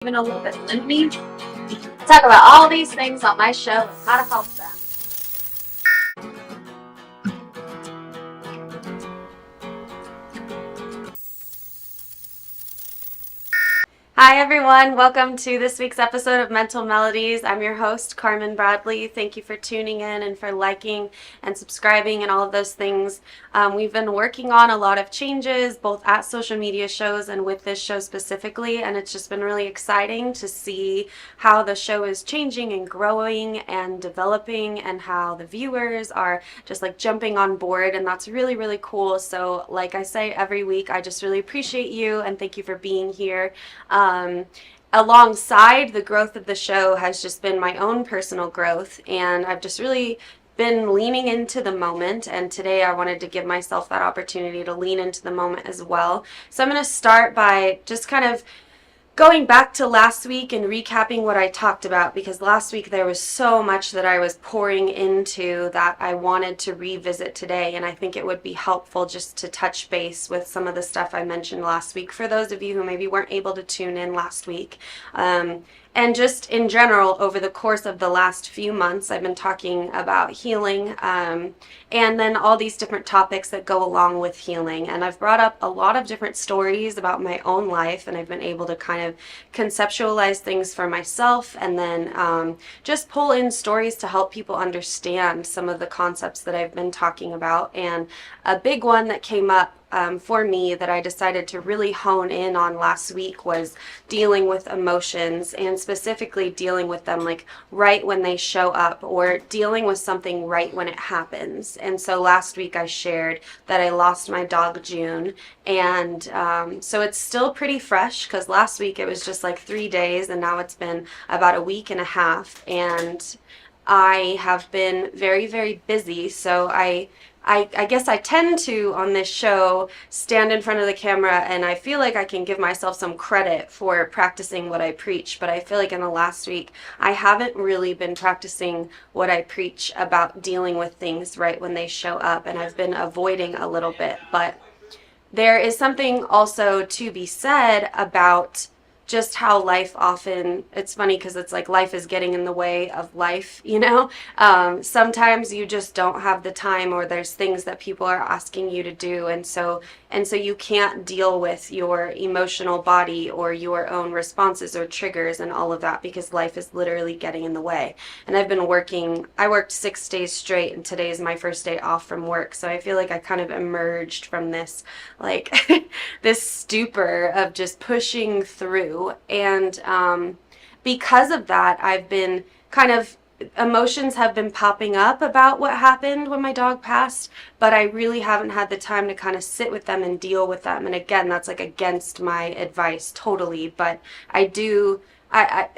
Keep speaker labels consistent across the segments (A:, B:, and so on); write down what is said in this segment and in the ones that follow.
A: Even a little bit limpy. Talk about all these things on my show and how to help them. Hi everyone, welcome to this week's episode of Mental Melodies. I'm your host, Carmynn Bradley. Thank you for tuning in and for liking and subscribing and all of those things. We've been working on a lot of changes, both at social media shows and with this show specifically, and it's just been really exciting to see how the show is changing and growing and developing, and how the viewers are just like jumping on board, and that's really, really cool. So like I say every week, I just really appreciate you and thank you for being here. Alongside the growth of the show has just been my own personal growth, and I've just really been leaning into the moment, and today I wanted to give myself that opportunity to lean into the moment as well. So I'm going to start by just kind of going back to last week and recapping what I talked about, because last week there was so much that I was pouring into that I wanted to revisit today, and I think it would be helpful just to touch base with some of the stuff I mentioned last week for those of you who maybe weren't able to tune in last week. And just in general, over the course of the last few months, I've been talking about healing, and then all these different topics that go along with healing. And I've brought up a lot of different stories about my own life, and I've been able to kind of conceptualize things for myself, and then just pull in stories to help people understand some of the concepts that I've been talking about. And a big one that came up for me that I decided to really hone in on last week was dealing with emotions, and specifically dealing with them like right when they show up, or dealing with something right when it happens. And so last week I shared that I lost my dog June, and so it's still pretty fresh because last week it was just like 3 days, and now it's been about a week and a half, and I have been very, very busy. So I guess I tend to, on this show, stand in front of the camera, and I feel like I can give myself some credit for practicing what I preach, but I feel like in the last week I haven't really been practicing what I preach about dealing with things right when they show up, and I've been avoiding a little bit. But there is something also to be said about just how life often, it's funny because it's like life is getting in the way of life, you know? Sometimes you just don't have the time, or there's things that people are asking you to do, and so you can't deal with your emotional body or your own responses or triggers and all of that, because life is literally getting in the way. And I worked 6 days straight, and today is my first day off from work, so I feel like I kind of emerged from this like this stupor of just pushing through. And because of that, I've been kind of, emotions have been popping up about what happened when my dog passed, but I really haven't had the time to kind of sit with them and deal with them. And again, that's like against my advice totally, but I do.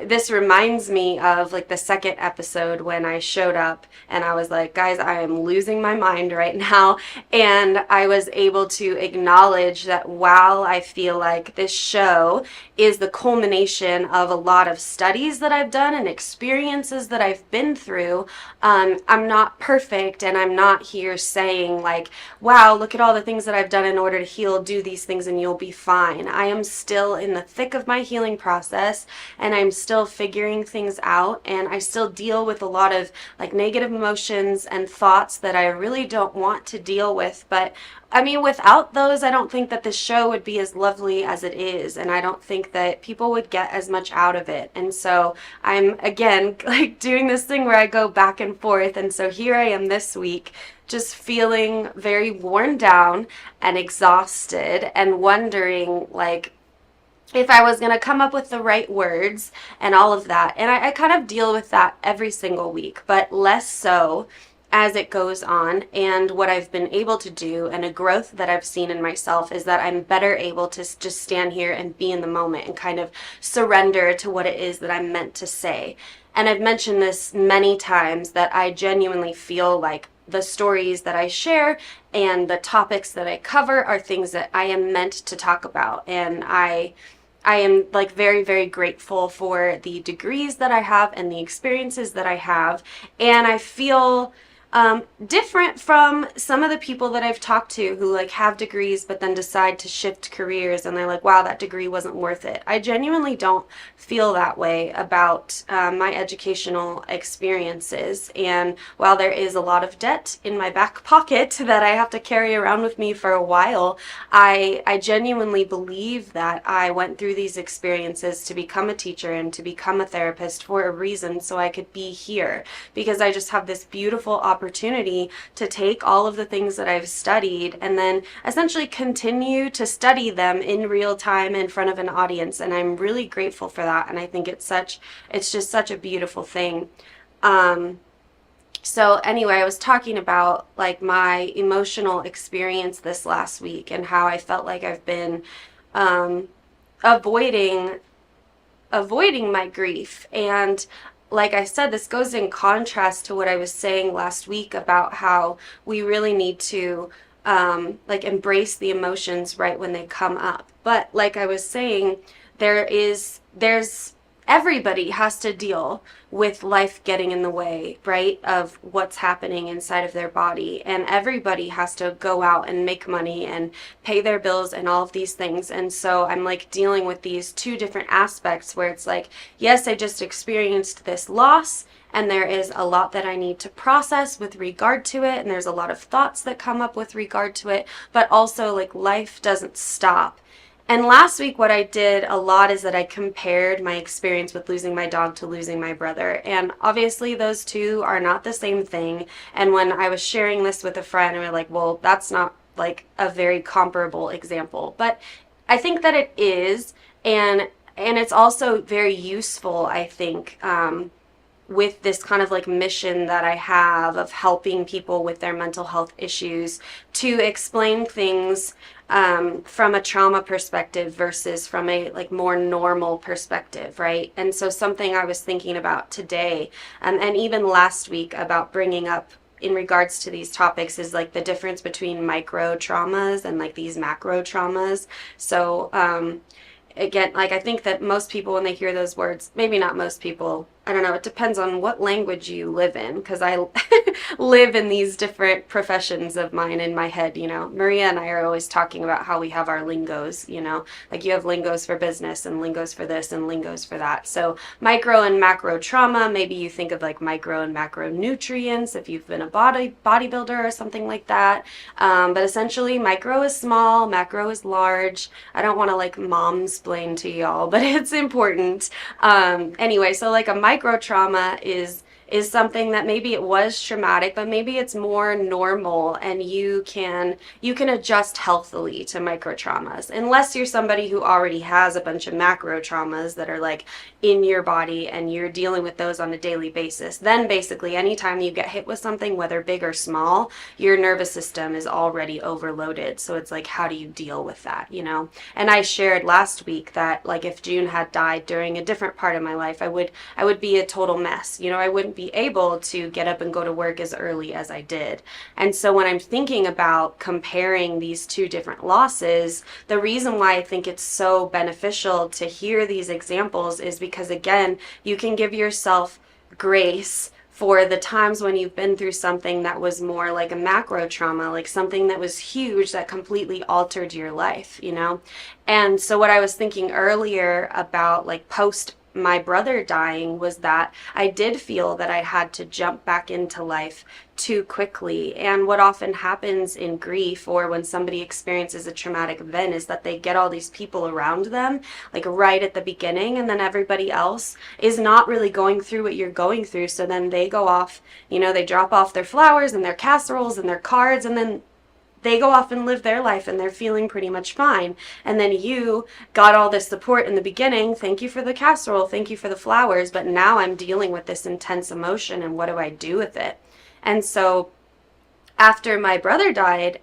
A: This reminds me of like the second episode when I showed up and I was like, guys, I am losing my mind right now. And I was able to acknowledge that while I feel like this show is the culmination of a lot of studies that I've done and experiences that I've been through, I'm not perfect, and I'm not here saying like, wow, look at all the things that I've done in order to heal, do these things and you'll be fine. I am still in the thick of my healing process, and I'm still figuring things out, and I still deal with a lot of like negative emotions and thoughts that I really don't want to deal with. But I mean, without those, I don't think that this show would be as lovely as it is, and I don't think that people would get as much out of it. And so I'm, again, like doing this thing where I go back and forth, and so here I am this week just feeling very worn down and exhausted, and wondering like if I was going to come up with the right words and all of that. And I kind of deal with that every single week, but less so as it goes on. And what I've been able to do, and a growth that I've seen in myself, is that I'm better able to just stand here and be in the moment and kind of surrender to what it is that I'm meant to say. And I've mentioned this many times, that I genuinely feel like the stories that I share and the topics that I cover are things that I am meant to talk about. And I am like very, very grateful for the degrees that I have and the experiences that I have. And I feel Different from some of the people that I've talked to who like have degrees but then decide to shift careers and they're like, wow, that degree wasn't worth it. I genuinely don't feel that way about my educational experiences. And while there is a lot of debt in my back pocket that I have to carry around with me for a while, I genuinely believe that I went through these experiences to become a teacher and to become a therapist for a reason, so I could be here, because I just have this beautiful opportunity to take all of the things that I've studied and then essentially continue to study them in real time in front of an audience. And I'm really grateful for that. And I think it's just such a beautiful thing. So anyway, I was talking about like my emotional experience this last week and how I felt like I've been avoiding my grief. And like I said, this goes in contrast to what I was saying last week about how we really need to like embrace the emotions right when they come up. But like I was saying, there's everybody has to deal with life getting in the way, right, of what's happening inside of their body. And everybody has to go out and make money and pay their bills and all of these things. And so I'm like dealing with these two different aspects where it's like, yes, I just experienced this loss, and there is a lot that I need to process with regard to it, and there's a lot of thoughts that come up with regard to it, but also like life doesn't stop. And last week, what I did a lot is that I compared my experience with losing my dog to losing my brother. And obviously, those two are not the same thing. And when I was sharing this with a friend, we were like, well, that's not like a very comparable example. But I think that it is. And it's also very useful, I think, with this kind of like mission that I have of helping people with their mental health issues to explain things from a trauma perspective versus from a like more normal perspective, right? And so something I was thinking about today, and even last week about bringing up in regards to these topics, is like the difference between micro traumas and like these macro traumas. So again, like I think that most people, when they hear those words, maybe not most people, I don't know, it depends on what language you live in, because I live in these different professions of mine in my head, you know. Maria and I are always talking about how we have our lingos, you know, like you have lingos for business and lingos for this and lingos for that. So micro and macro trauma, maybe you think of like micro and macro nutrients if you've been a bodybuilder or something like that. But essentially micro is small, macro is large. I don't want to like mom-splain to y'all, but it's important. Anyway, so like a micro trauma is something that maybe it was traumatic, but maybe it's more normal, and you can adjust healthily to micro traumas, unless you're somebody who already has a bunch of macro traumas that are like in your body and you're dealing with those on a daily basis. Then basically anytime you get hit with something, whether big or small, your nervous system is already overloaded. So it's like, how do you deal with that, you know? And I shared last week that like if June had died during a different part of my life, I would be a total mess. You know, I wouldn't be able to get up and go to work as early as I did. And so when I'm thinking about comparing these two different losses, the reason why I think it's so beneficial to hear these examples is because, again, you can give yourself grace for the times when you've been through something that was more like a macro trauma, like something that was huge that completely altered your life, you know? And so what I was thinking earlier about like post my brother dying was that I did feel that I had to jump back into life too quickly. And what often happens in grief or when somebody experiences a traumatic event is that they get all these people around them like right at the beginning, and then everybody else is not really going through what you're going through. So then they go off, you know, they drop off their flowers and their casseroles and their cards, and then they go off and live their life and they're feeling pretty much fine. And then you got all this support in the beginning. Thank you for the casserole. Thank you for the flowers. But now I'm dealing with this intense emotion, and what do I do with it? And so after my brother died,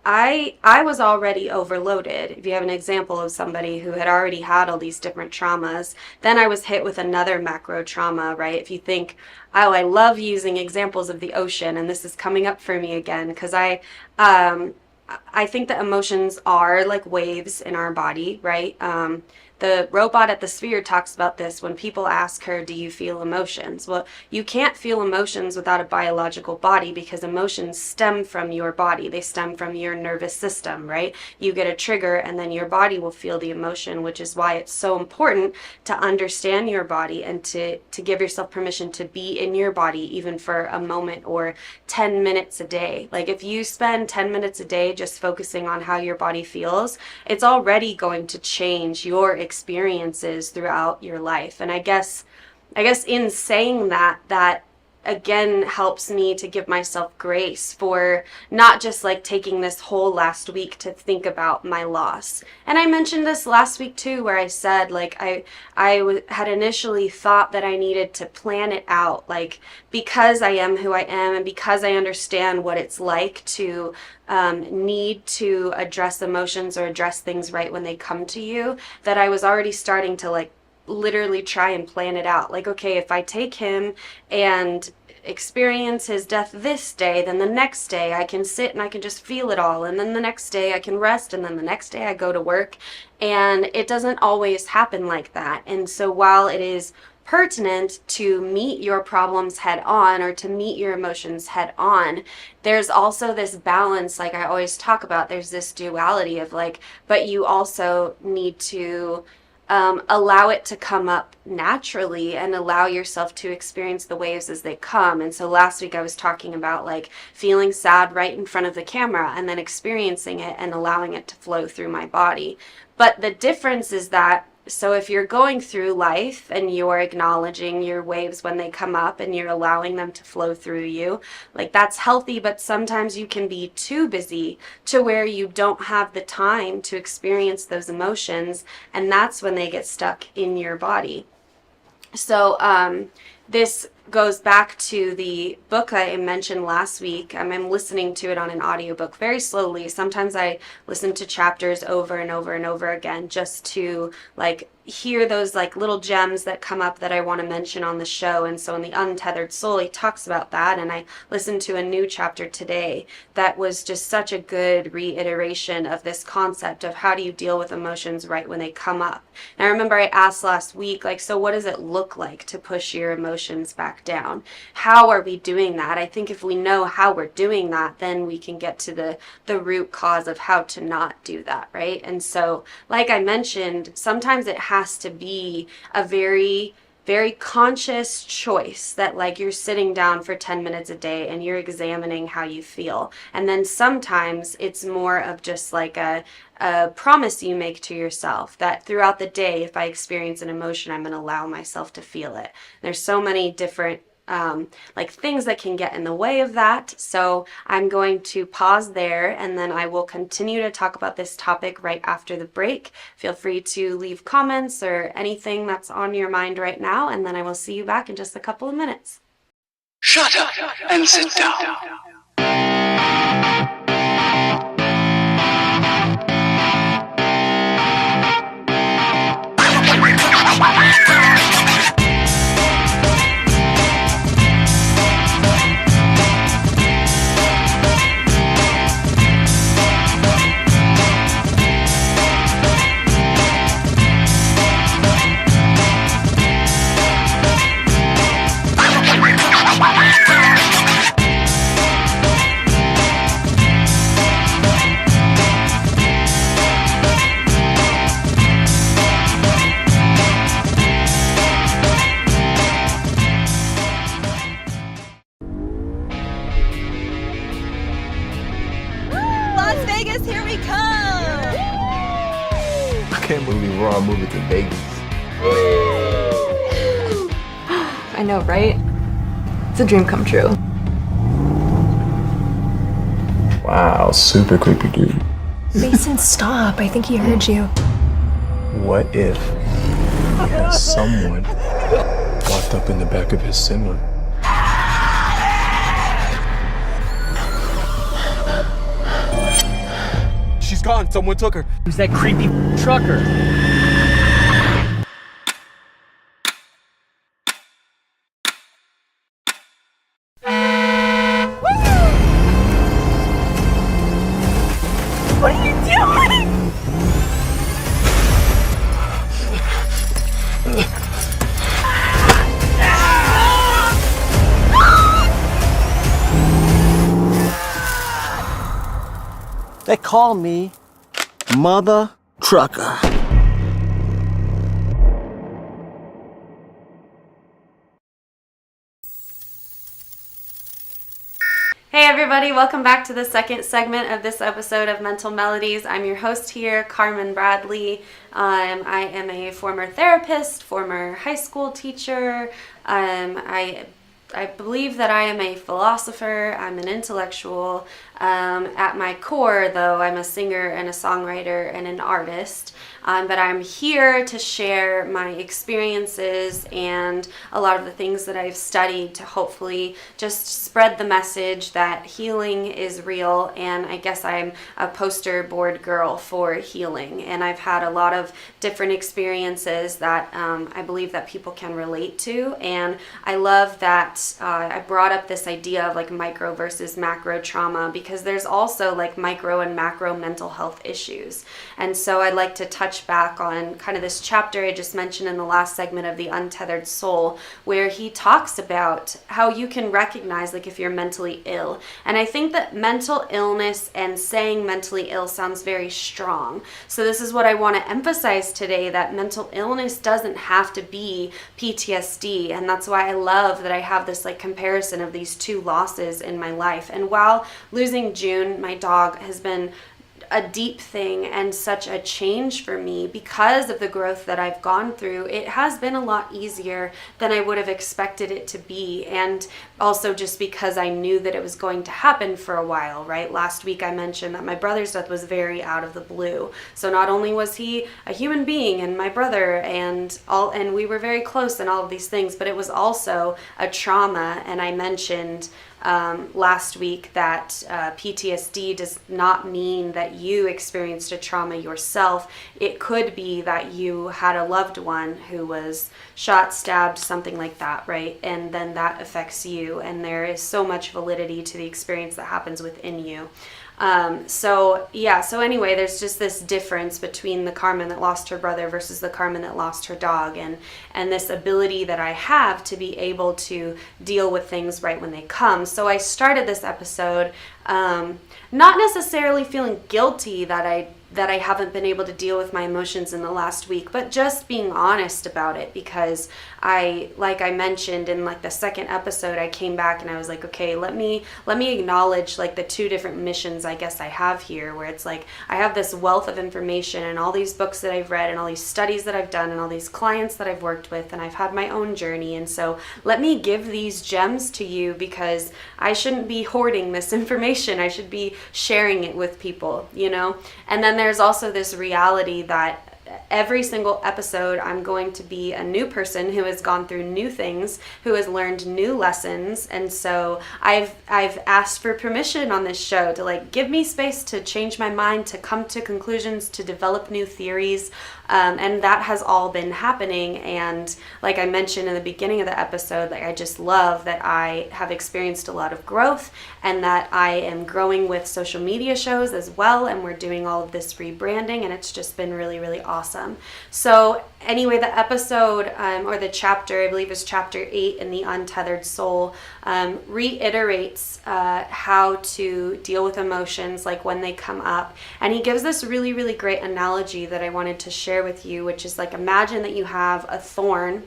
A: I was already overloaded. If you have an example of somebody who had already had all these different traumas, then I was hit with another macro trauma, right? If you think, oh, I love using examples of the ocean, and this is coming up for me again, because I think that emotions are like waves in our body, right? the robot at the Sphere talks about this when people ask her, do you feel emotions? Well, you can't feel emotions without a biological body, because emotions stem from your body. They stem from your nervous system, right? You get a trigger and then your body will feel the emotion, which is why it's so important to understand your body and to give yourself permission to be in your body, even for a moment or 10 minutes a day. Like if you spend 10 minutes a day just focusing on how your body feels, it's already going to change your experiences throughout your life. And I guess in saying that, that again helps me to give myself grace for not just like taking this whole last week to think about my loss. And I mentioned this last week too, where I said like I had initially thought that I needed to plan it out, like because I am who I am and because I understand what it's like to need to address emotions or address things right when they come to you, that I was already starting to like literally try and plan it out. Like, okay, if I take him and experience his death this day, then the next day I can sit and I can just feel it all, and then the next day I can rest, and then the next day I go to work. And it doesn't always happen like that. And so while it is pertinent to meet your problems head on or to meet your emotions head on, there's also this balance, like I always talk about, there's this duality of like, but you also need to allow it to come up naturally and allow yourself to experience the waves as they come. And so last week I was talking about like feeling sad right in front of the camera and then experiencing it and allowing it to flow through my body. But the difference is that, so if you're going through life and you're acknowledging your waves when they come up and you're allowing them to flow through you, like that's healthy. But sometimes you can be too busy to where you don't have the time to experience those emotions, and that's when they get stuck in your body. So this goes back to the book I mentioned last week. I'm listening to it on an audiobook very slowly. Sometimes I listen to chapters over and over and over again just to like hear those like little gems that come up that I want to mention on the show. And so in The Untethered Soul, he talks about that. And I listened to a new chapter today that was just such a good reiteration of this concept of how do you deal with emotions right when they come up. And I remember I asked last week, like, so what does it look like to push your emotions back down? How are we doing that? I think if we know how we're doing that, then we can get to the root cause of how to not do that, right? And so, like I mentioned, sometimes it has to be a very, very conscious choice that like you're sitting down for 10 minutes a day and you're examining how you feel. And then sometimes it's more of just like a promise you make to yourself that throughout the day, if I experience an emotion, I'm going to allow myself to feel it. There's so many different like things that can get in the way of that. So I'm going to pause there and then I will continue to talk about this topic right after the break. Feel free to leave comments or anything that's on your mind right now, and then I will see you back in just a couple of minutes.
B: Shut up and sit down.
C: I can't believe we're all moving to Vegas.
D: I know, right? It's a dream come true.
C: Wow, super creepy dude.
D: Mason, stop. I think he heard you.
C: What if someone walked up in the back of his Cinema?
E: She's gone. Someone took her. Who's that creepy trucker?
D: What are you doing?
F: They call me Mother Trucker.
A: Hey everybody, welcome back to the second segment of this episode of Mental Melodies. I'm your host here, Carmynn Bradley. I am a former therapist, former high school teacher. I believe that I am a philosopher. I'm an intellectual. At my core, though, I'm a singer and a songwriter and an artist. But I'm here to share my experiences and a lot of the things that I've studied to hopefully just spread the message that healing is real. And I guess I'm a poster board girl for healing. And I've had a lot of different experiences that I believe that people can relate to. And I love that I brought up this idea of like micro versus macro trauma, because there's also like micro and macro mental health issues. And so I'd like to touch back on kind of this chapter I just mentioned in the last segment of The Untethered Soul, where he talks about how you can recognize like if you're mentally ill. And I think that mental illness and saying mentally ill sounds very strong. So this is what I want to emphasize today, that mental illness doesn't have to be PTSD. And that's why I love that I have this like comparison of these two losses in my life. And while losing June, my dog, has been a deep thing and such a change for me because of the growth that I've gone through, it has been a lot easier than I would have expected it to be. And also just because I knew that it was going to happen for a while, right? Last week I mentioned that my brother's death was very out of the blue. So not only was he a human being and my brother and we were very close and all of these things, but it was also a trauma. And I mentioned last week that PTSD does not mean that you experienced a trauma yourself. It could be that you had a loved one who was shot, stabbed, something like that, right? And then that affects you, and there is so much validity to the experience that happens within you. So anyway, there's just this difference between the Carmynn that lost her brother versus the Carmynn that lost her dog, and this ability that I have to be able to deal with things right when they come. So I started this episode not necessarily feeling guilty that I haven't been able to deal with my emotions in the last week, but just being honest about it, because like I mentioned in like the second episode, I came back and I was like, okay, let me acknowledge like the two different missions I guess I have here, where it's like I have this wealth of information and all these books that I've read and all these studies that I've done and all these clients that I've worked with, and I've had my own journey. And so let me give these gems to you, because I shouldn't be hoarding this information. I should be sharing it with people, you know? And then there's also this reality that every single episode I'm going to be a new person who has gone through new things, who has learned new lessons. And so I've asked for permission on this show to like give me space to change my mind, to come to conclusions, to develop new theories. And that has all been happening. And like I mentioned in the beginning of the episode, like I just love that I have experienced a lot of growth, and that I am growing with social media shows as well. And we're doing all of this rebranding, and it's just been really, really awesome. So anyway, the episode or the chapter, I believe is chapter 8 in The Untethered Soul, reiterates how to deal with emotions like when they come up. And he gives this really, really great analogy that I wanted to share with you, which is like, imagine that you have a thorn.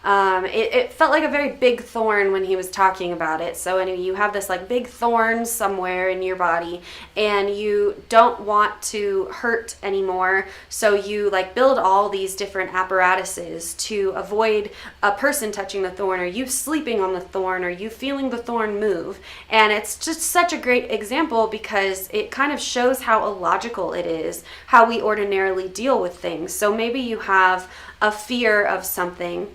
A: It felt like a very big thorn when he was talking about it. So anyway, you have this like big thorn somewhere in your body, and you don't want to hurt anymore. So you like build all these different apparatuses to avoid a person touching the thorn, or you sleeping on the thorn, or you feeling the thorn move. And it's just such a great example, because it kind of shows how illogical it is, how we ordinarily deal with things. So maybe you have a fear of something,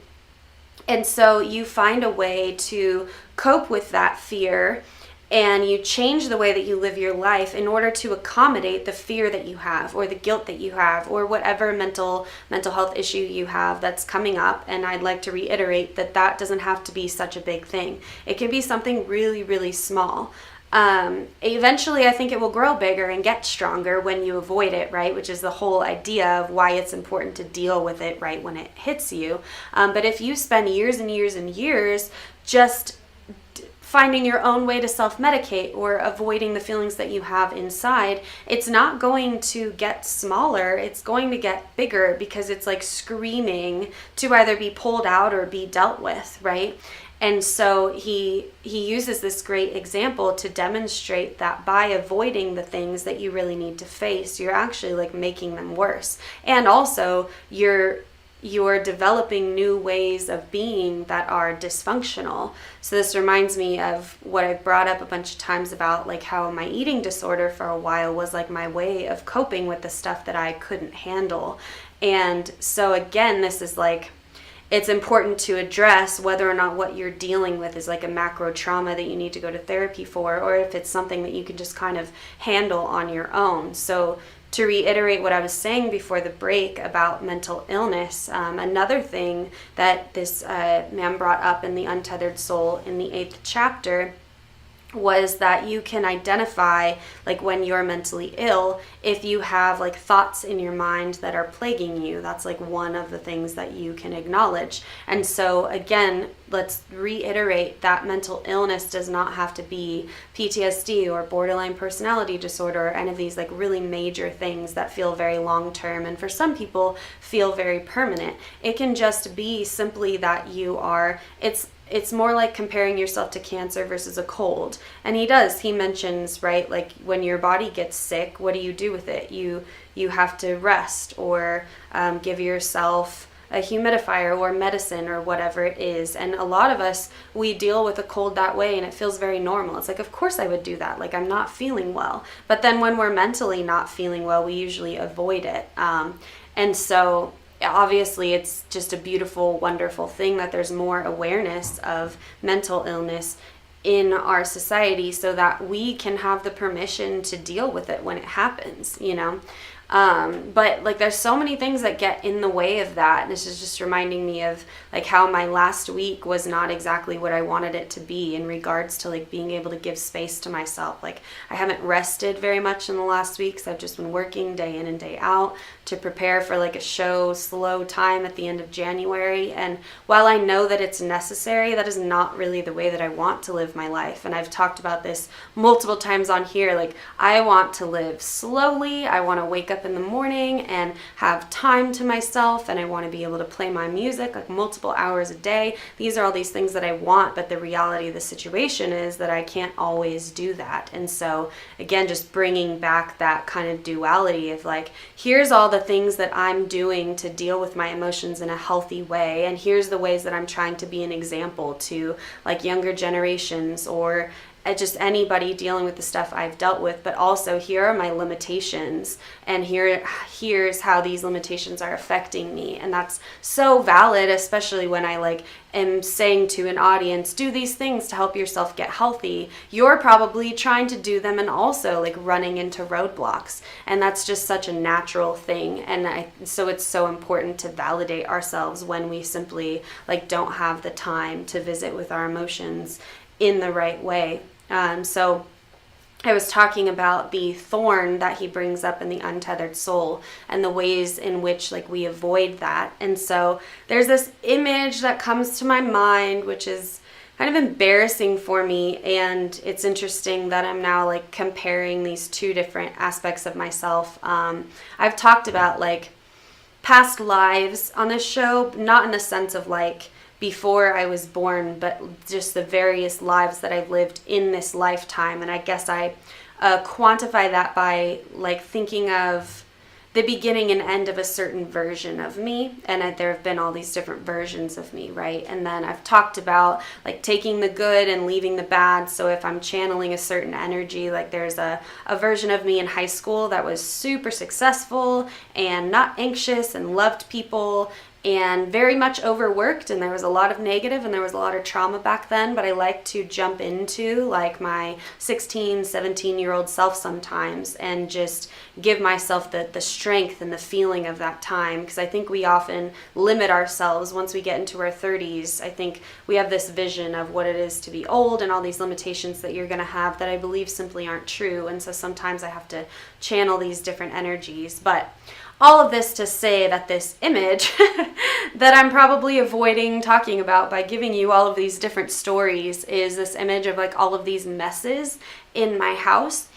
A: and so you find a way to cope with that fear, and you change the way that you live your life in order to accommodate the fear that you have, or the guilt that you have, or whatever mental health issue you have that's coming up. And I'd like to reiterate that that doesn't have to be such a big thing. It can be something really, really small. Eventually, I think it will grow bigger and get stronger when you avoid it, right? Which is the whole idea of why it's important to deal with it right when it hits you. But if you spend years and years and years just finding your own way to self-medicate or avoiding the feelings that you have inside, it's not going to get smaller, it's going to get bigger because it's like screaming to either be pulled out or be dealt with, right? And so he uses this great example to demonstrate that by avoiding the things that you really need to face, you're actually like making them worse. And also you're developing new ways of being that are dysfunctional. So this reminds me of what I've brought up a bunch of times about like how my eating disorder for a while was like my way of coping with the stuff that I couldn't handle. And so again, this is like, it's important to address whether or not what you're dealing with is like a macro trauma that you need to go to therapy for, or if it's something that you can just kind of handle on your own. So to reiterate what I was saying before the break about mental illness, another thing that this man brought up in The Untethered Soul in the 8th chapter was that you can identify like when you're mentally ill if you have like thoughts in your mind that are plaguing you. That's like one of the things that you can acknowledge. And so again, let's reiterate that mental illness does not have to be PTSD or borderline personality disorder or any of these like really major things that feel very long term and for some people feel very permanent. It can just be simply that you are, it's more like comparing yourself to cancer versus a cold. And he mentions, right, like when your body gets sick, what do you do with it? You have to rest or give yourself a humidifier or medicine or whatever it is. And a lot of us, we deal with a cold that way and it feels very normal. It's like, of course I would do that. Like I'm not feeling well. But then when we're mentally not feeling well, we usually avoid it. And so obviously it's just a beautiful, wonderful thing that there's more awareness of mental illness in our society so that we can have the permission to deal with it when it happens, you know? But like there's so many things that get in the way of that. This is just reminding me of like how my last week was not exactly what I wanted it to be in regards to like being able to give space to myself. Like I haven't rested very much in the last weeks. I've just been working day in and day out to prepare for like a show slow time at the end of January. And while I know that it's necessary, that is not really the way that I want to live my life. And I've talked about this multiple times on here. Like I want to live slowly. I want to wake up in the morning and have time to myself, and I want to be able to play my music like multiple hours a day. These are all these things that I want, but the reality of the situation is that I can't always do that. And so again, just bringing back that kind of duality of like, here's all the things that I'm doing to deal with my emotions in a healthy way, and here's the ways that I'm trying to be an example to like younger generations or just anybody dealing with the stuff I've dealt with, but also here are my limitations, and here's how these limitations are affecting me. And that's so valid, especially when I like am saying to an audience, do these things to help yourself get healthy. You're probably trying to do them and also like running into roadblocks, and that's just such a natural thing. And so it's so important to validate ourselves when we simply like don't have the time to visit with our emotions in the right way. So I was talking about the thorn that he brings up in The Untethered Soul and the ways in which like we avoid that. And so there's this image that comes to my mind, which is kind of embarrassing for me. And it's interesting that I'm now like comparing these two different aspects of myself. I've talked about like past lives on this show, not in the sense of like before I was born, but just the various lives that I've lived in this lifetime. And I guess I quantify that by like thinking of the beginning and end of a certain version of me, and there have been all these different versions of me, right? And then I've talked about like taking the good and leaving the bad. So if I'm channeling a certain energy, like there's a version of me in high school that was super successful and not anxious and loved people and very much overworked, and there was a lot of negative and there was a lot of trauma back then, but I like to jump into like my 16, 17-year-old self sometimes and just give myself the strength and the feeling of that time, because I think we often limit ourselves once we get into our 30s. I think we have this vision of what it is to be old and all these limitations that you're going to have that I believe simply aren't true, and so sometimes I have to channel these different energies. But all of this to say that this image that I'm probably avoiding talking about by giving you all of these different stories is this image of like all of these messes in my house.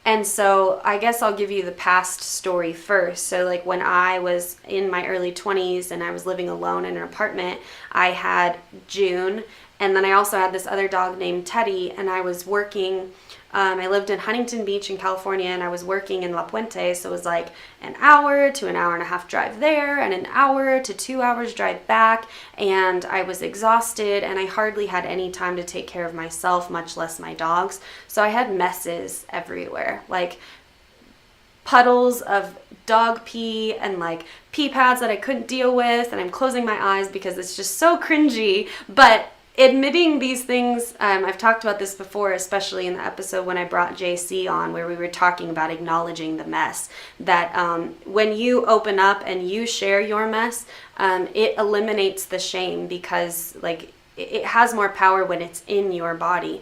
A: And so I guess I'll give you the past story first. So like when I was in my early 20s and I was living alone in an apartment, I had June, and then I also had this other dog named Teddy, and I was working. I lived in Huntington Beach in California, and I was working in La Puente, so it was like an hour to an hour and a half drive there and an hour to 2 hours drive back, and I was exhausted, and I hardly had any time to take care of myself, much less my dogs. So I had messes everywhere, like puddles of dog pee and like pee pads that I couldn't deal with, and I'm closing my eyes because it's just so cringy, but admitting these things, I've talked about this before, especially in the episode when I brought JC on, where we were talking about acknowledging the mess, that when you open up and you share your mess, it eliminates the shame, because like it has more power when it's in your body.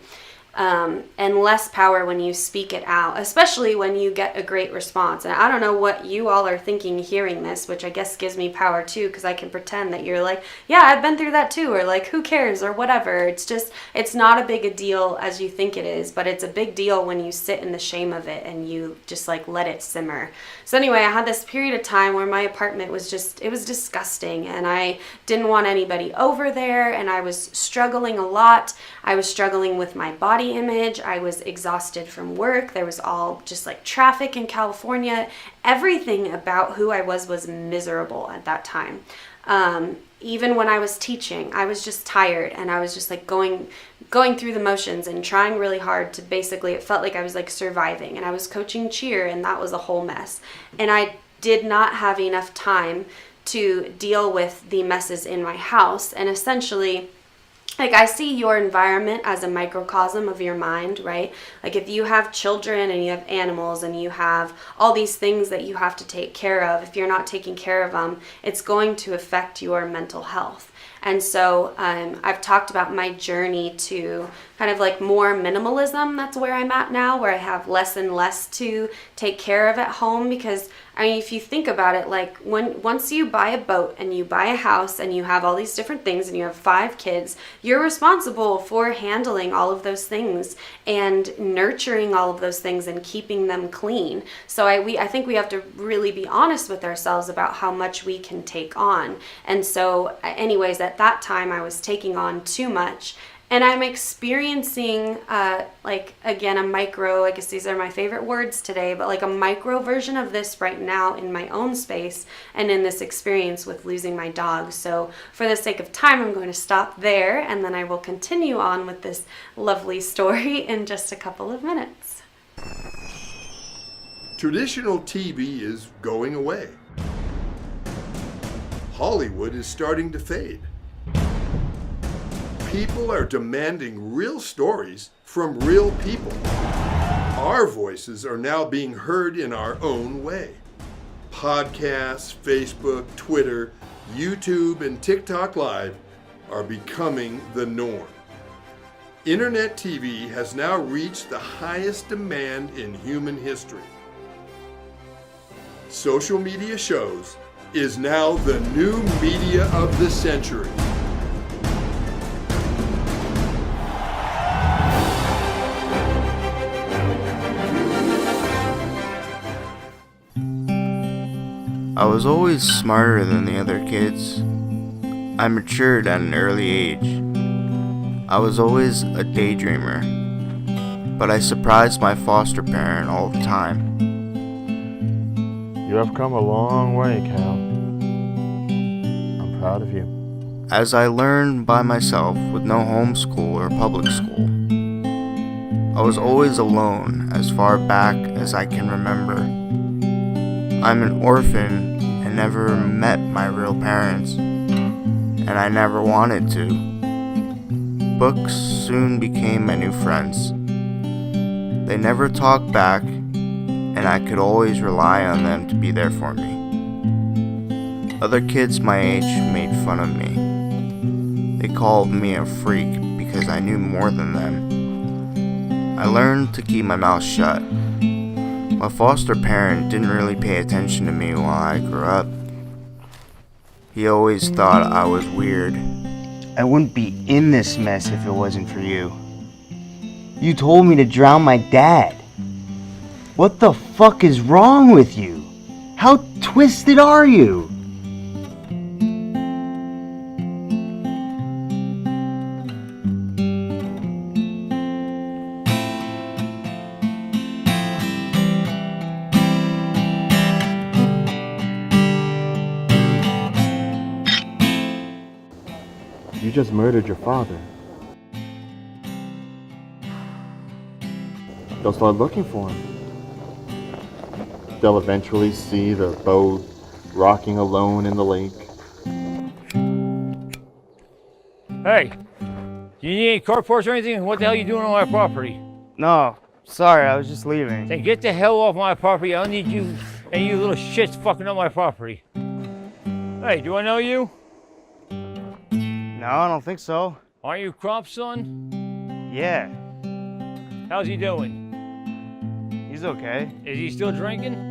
A: And less power when you speak it out, especially when you get a great response. And I don't know what you all are thinking hearing this, which I guess gives me power too, because I can pretend that you're like, yeah, I've been through that too, or like, who cares, or whatever. It's just, it's not a big a deal as you think it is, but it's a big deal when you sit in the shame of it and you just like let it simmer. So anyway, I had this period of time where my apartment was just, it was disgusting, and I didn't want anybody over there, and I was struggling a lot. I was struggling with my body image. I was exhausted from work. There was all just like traffic in California. Everything about who I was miserable at that time. Even when I was teaching, I was just tired, and I was just like going through the motions and trying really hard to basically, it felt like I was like surviving, and I was coaching cheer, and that was a whole mess. And I did not have enough time to deal with the messes in my house. And essentially, like, I see your environment as a microcosm of your mind, right? Like if you have children and you have animals and you have all these things that you have to take care of, if you're not taking care of them, it's going to affect your mental health. And so I've talked about my journey to kind of like more minimalism. That's where I'm at now, where I have less and less to take care of at home. Because I mean, if you think about it, like once you buy a boat and you buy a house and you have all these different things and you have 5 kids, you're responsible for handling all of those things and nurturing all of those things and keeping them clean. So I think we have to really be honest with ourselves about how much we can take on. And so anyways, at that time I was taking on too much. And I'm experiencing, like, again, a micro, I guess these are my favorite words today, but like a micro version of this right now in my own space and in this experience with losing my dog. So for the sake of time, I'm going to stop there, and then I will continue on with this lovely story in just a couple of minutes.
G: Traditional TV is going away. Hollywood is starting to fade. People are demanding real stories from real people. Our voices are now being heard in our own way. Podcasts, Facebook, Twitter, YouTube, and TikTok Live are becoming the norm. Internet TV has now reached the highest demand in human history. Social media shows is now the new media of the century.
F: I was always smarter than the other kids. I matured at an early age. I was always a daydreamer, but I surprised my foster parent all the time.
H: You have come a long way, Cal. I'm proud of you.
F: As I learned by myself with no homeschool or public school, I was always alone as far back as I can remember. I'm an orphan and never met my real parents, and I never wanted to. Books soon became my new friends. They never talked back, and I could always rely on them to be there for me. Other kids my age made fun of me. They called me a freak because I knew more than them. I learned to keep my mouth shut. My foster parent didn't really pay attention to me while I grew up. He always thought I was weird.
I: I wouldn't be in this mess if it wasn't for you. You told me to drown my dad. What the fuck is wrong with you? How twisted are you?
H: You just murdered your father. They'll start looking for him. They'll eventually see the boat rocking alone in the lake.
E: Hey, do you need any carports or anything? What the hell are you doing on my property?
I: No, sorry, I was just leaving.
E: Then get the hell off my property. I don't need you and you little shits fucking up my property. Hey, do I know you?
I: No, I don't think so.
E: Aren't you Crop's son?
I: Yeah,
E: How's he doing?
I: he's okay.
E: Is he still drinking?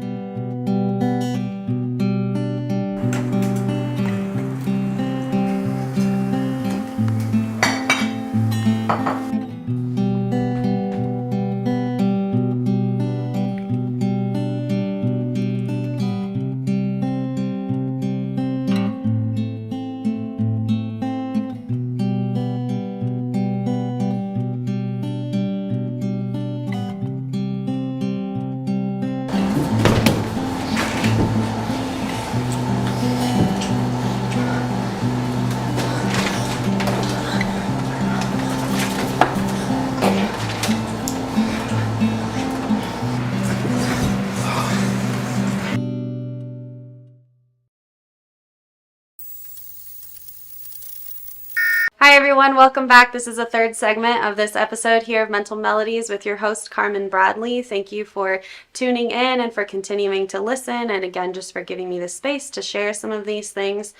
A: Hi everyone, welcome back. This is the third segment of this episode here of Mental Melodies with your host Carmynn Bradley. Thank you for tuning in and for continuing to listen, and again just for giving me the space to share some of these things.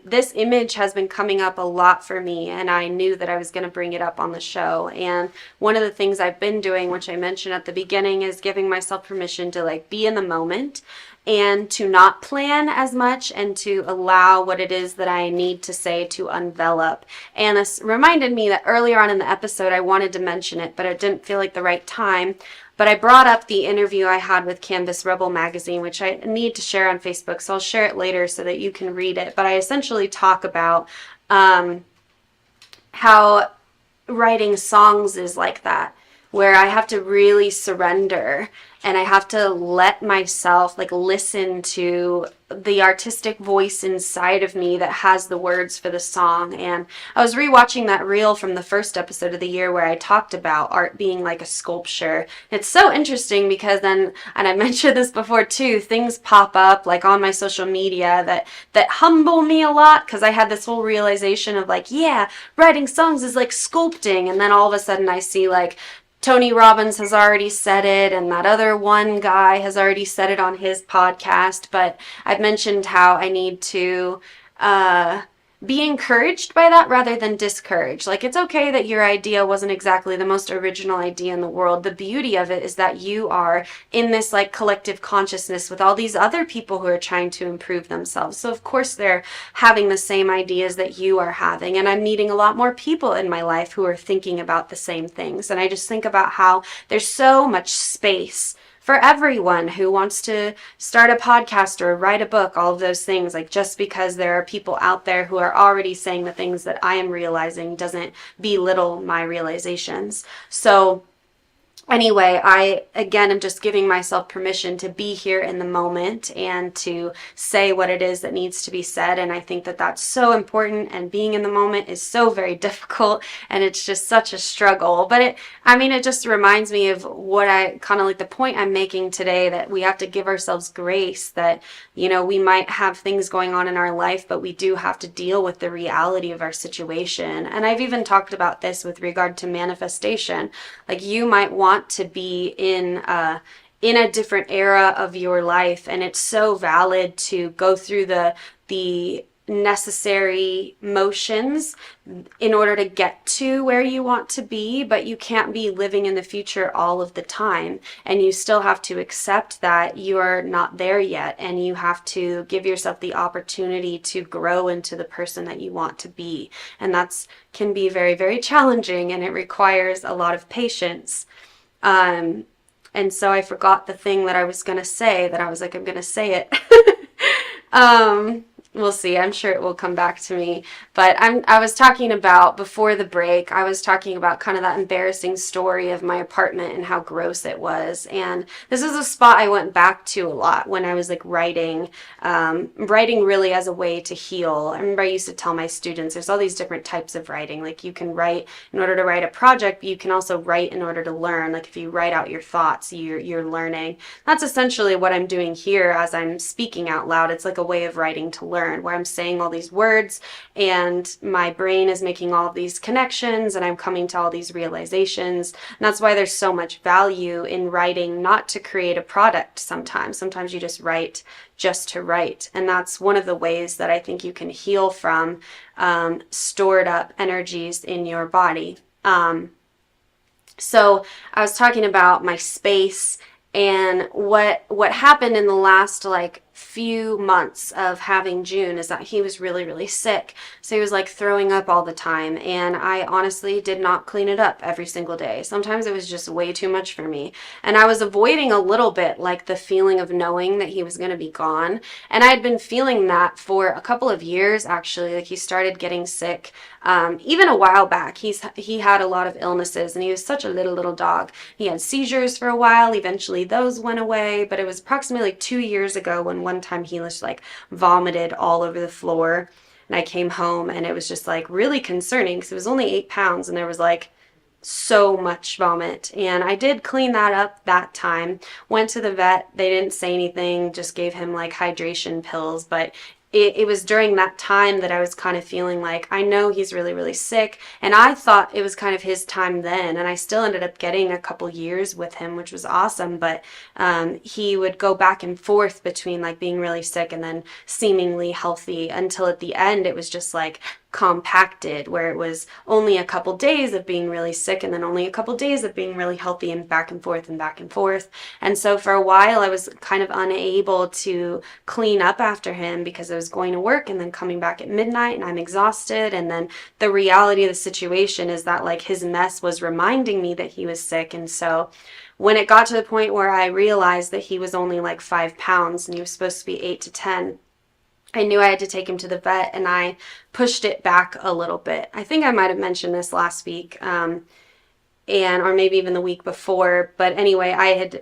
A: This image has been coming up a lot for me, and I knew that I was going to bring it up on the show. And one of the things I've been doing, which I mentioned at the beginning, is giving myself permission to be in the moment and to not plan as much and to allow what it is that I need to say to envelop. And this reminded me that earlier on in the episode I wanted to mention it, but it didn't feel like the right time. But I brought up the interview I had with Canvas Rebel magazine, which I need to share on Facebook, so I'll share it later so that you can read it. But I essentially talk about how writing songs is like that, where I have to really surrender and I have to let myself listen to the artistic voice inside of me that has the words for the song. And I was rewatching that reel from the first episode of the year where I talked about art being like a sculpture. It's so interesting because then, and I mentioned this before too, things pop up on my social media that humble me a lot, because I had this whole realization of yeah, writing songs is like sculpting, and then all of a sudden I see Tony Robbins has already said it, and that other one guy has already said it on his podcast. But I've mentioned how I need to be encouraged by that rather than discouraged. It's okay that your idea wasn't exactly the most original idea in the world. The beauty of it is that you are in this collective consciousness with all these other people who are trying to improve themselves. So of course they're having the same ideas that you are having, and I'm meeting a lot more people in my life who are thinking about the same things. And I just think about how there's so much space for everyone who wants to start a podcast or write a book, all of those things. Just because there are people out there who are already saying the things that I am realizing doesn't belittle my realizations. So anyway, I, again, am just giving myself permission to be here in the moment and to say what it is that needs to be said. And I think that that's so important, and being in the moment is so very difficult, and it's just such a struggle. But it just reminds me of what I kind of the point I'm making today, that we have to give ourselves grace, that, we might have things going on in our life, but we do have to deal with the reality of our situation. And I've even talked about this with regard to manifestation. You might want to be in a different era of your life, and it's so valid to go through the necessary motions in order to get to where you want to be, but you can't be living in the future all of the time. And you still have to accept that you are not there yet, and you have to give yourself the opportunity to grow into the person that you want to be. And that's can be very, very challenging, and it requires a lot of patience. And so I forgot the thing that I was going to say, that I was like, I'm going to say it. We'll see. I'm sure it will come back to me. But I was talking about, before the break, I was talking about kind of that embarrassing story of my apartment and how gross it was. And this is a spot I went back to a lot when I was like writing really as a way to heal. I remember I used to tell my students there's all these different types of writing. Like you can write in order to write a project, but you can also write in order to learn. Like if you write out your thoughts, you're learning. That's essentially what I'm doing here as I'm speaking out loud. It's like a way of writing to learn, where I'm saying all these words and my brain is making all of these connections and I'm coming to all these realizations. And that's why there's so much value in writing, not to create a product sometimes. Sometimes you just write just to write. And that's one of the ways that I think you can heal from stored up energies in your body. So I was talking about my space and what happened in the last like few months of having June is that he was really, really sick. So he was like throwing up all the time, and I honestly did not clean it up every single day. Sometimes it was just way too much for me, and I was avoiding a little bit like the feeling of knowing that he was going to be gone. And I had been feeling that for a couple of years actually. Like he started getting sick even a while back. He had a lot of illnesses, and he was such a little dog. He had seizures for a while. Eventually those went away, but it was approximately like 2 years ago when one time he just like vomited all over the floor, and I came home and it was just like really concerning because it was only 8 pounds and there was like so much vomit. And I did clean that up that time, went to the vet. They didn't say anything, just gave him like hydration pills. But it was during that time that I was kind of feeling like, I know he's really, really sick. And I thought it was kind of his time then. And I still ended up getting a couple years with him, which was awesome. But he would go back and forth between like being really sick and then seemingly healthy, until at the end it was just like compacted, where it was only a couple days of being really sick and then only a couple days of being really healthy, and back and forth and back and forth. And so for a while I was kind of unable to clean up after him because I was going to work and then coming back at midnight and I'm exhausted. And then the reality of the situation is that like his mess was reminding me that he was sick. And so when it got to the point where I realized that he was only like 5 pounds and he was supposed to be 8 to 10, I knew I had to take him to the vet, and I pushed it back a little bit. I think I might have mentioned this last week, or maybe even the week before. But anyway,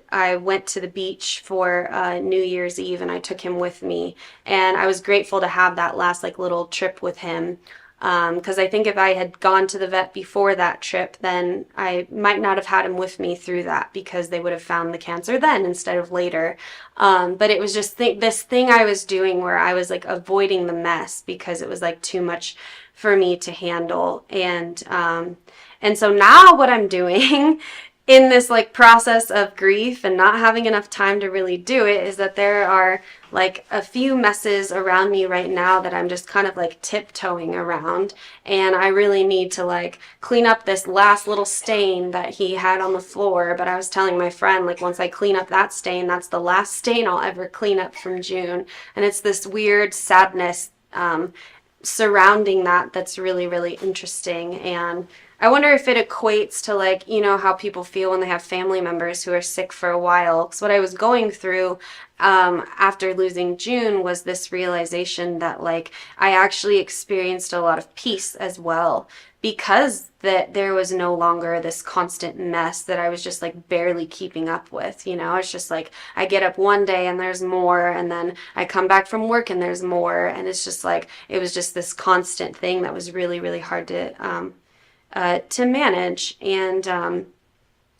A: I went to the beach for New Year's Eve, and I took him with me, and I was grateful to have that last like little trip with him. Because I think if I had gone to the vet before that trip, then I might not have had him with me through that, because they would have found the cancer then instead of later. But it was just this thing I was doing where I was like avoiding the mess because it was like too much for me to handle. And so now what I'm doing in this like process of grief and not having enough time to really do it is that there are like a few messes around me right now that I'm just kind of like tiptoeing around, and I really need to like clean up this last little stain that he had on the floor. But I was telling my friend, like, once I clean up that stain, that's the last stain I'll ever clean up from June. And it's this weird sadness surrounding that that's really, really interesting. And I wonder if it equates to like, you know, how people feel when they have family members who are sick for a while. Because what I was going through after losing June was this realization that like I actually experienced a lot of peace as well, because that there was no longer this constant mess that I was just like barely keeping up with. You know, it's just like I get up one day and there's more, and then I come back from work and there's more, and it's just like it was just this constant thing that was really, really hard to manage. And